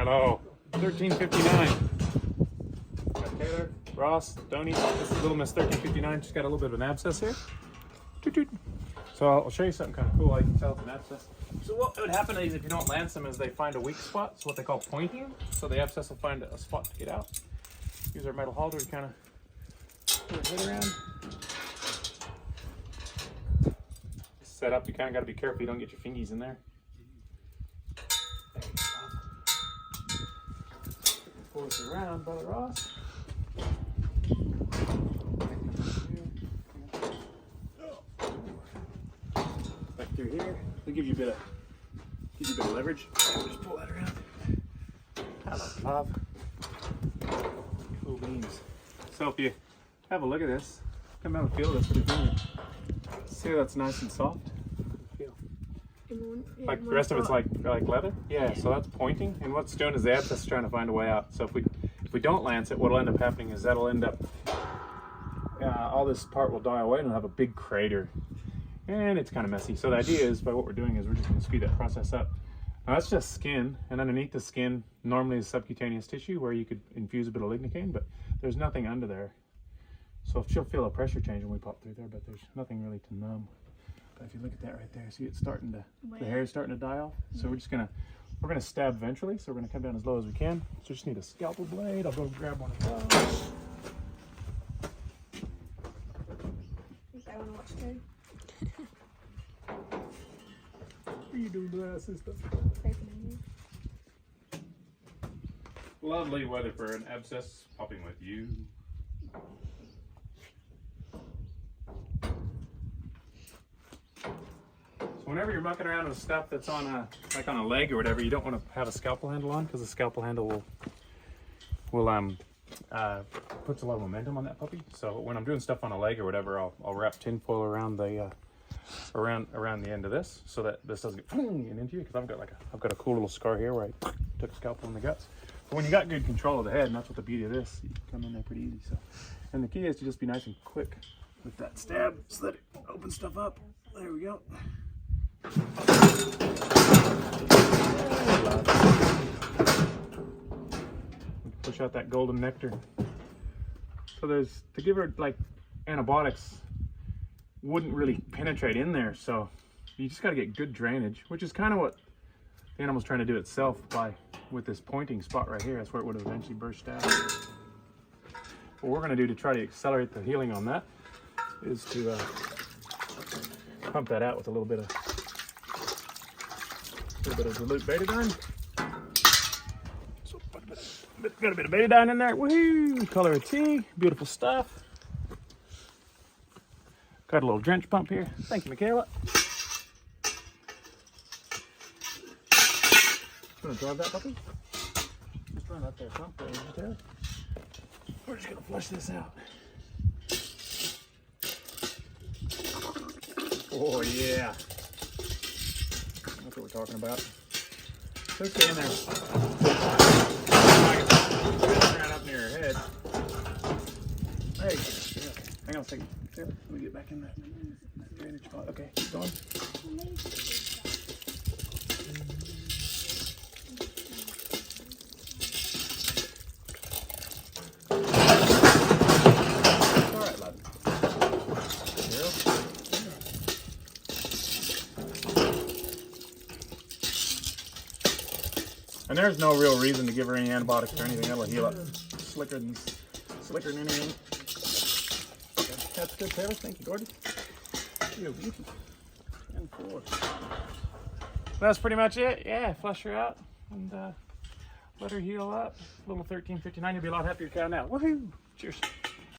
Hello. 1359. Got Taylor, Ross, Donnie. This is Little Miss 1359. She's got a little bit of an abscess here. Toot toot. So I'll show you something kind of cool. I can tell it's an abscess. So what would happen is if you don't lance them is they find a weak spot. It's what they call pointing. So the abscess will find a spot to get out. Use our metal halter to kind of put our head around. Set up, you kind of got to be careful you don't get your fingies in there. Pull this around, Brother Ross. Back through here. It'll give you a bit of leverage. Just pull that around. Hello, Bob. Cool beans. So if you have a look at this, come out and feel this. What are you doing? See how that's nice and soft? Like the rest of it's like leather? Yeah, so that's pointing. And what's doing is the abscess is trying to find a way out. So if we don't lance it, what'll end up happening is that'll end up, all this part will die away and it'll have a big crater. And it's kind of messy. So the idea is, by what we're doing is we're just going to speed that process up. Now that's just skin, and underneath the skin normally is subcutaneous tissue where you could infuse a bit of lignocaine, but there's nothing under there. So she'll feel a pressure change when we pop through there, but there's nothing really to numb. But if you look at that right there, see it's starting to, the hair is starting to die off. So we're gonna stab ventrally, so we're gonna come down as low as we can. So we just need a scalpel blade. I'll go grab one of those. I want to watch too. What are you doing to that, sister? Lovely weather for an abscess popping with you. Whenever you're mucking around with stuff that's on a leg or whatever, you don't want to have a scalpel handle on, because the scalpel handle will puts a lot of momentum on that puppy. So when I'm doing stuff on a leg or whatever, I'll wrap tinfoil around the around the end of this so that this doesn't get into you, because I've got a cool little scar here where I took a scalpel in the guts. But when you got good control of the head, and that's what the beauty of this, you can come in there pretty easy. So, and the key is to just be nice and quick with that stab so that it opens stuff up. There we go. Push out that golden nectar. So to give her like antibiotics wouldn't really penetrate in there, so you just got to get good drainage, which is kind of what the animal's trying to do itself with this pointing spot right here. That's where it would have eventually burst out. What we're going to do to try to accelerate the healing on that is to pump that out with a little bit of dilute betadine. So got a bit of betadine in there. Woohoo! Color of tea. Beautiful stuff. Got a little drench pump here. Thank you, Michaela. Gonna drive that puppy? Just run up there, pump there. We're just gonna flush this out. Oh yeah. That's what we're talking about. So stay in there. Around up near your head. Hey, hang on a second. Let me get back in that drainage spot. Okay, keep going. All right, lad. And there's no real reason to give her any antibiotics or anything. That'll heal up slicker than anything. Okay, that's good, Taylor. Thank you, Gordon. You're beautiful. And 4. That's pretty much it. Yeah, flush her out and let her heal up. Little 1359. You'll be a lot happier cow now. Woohoo! Cheers.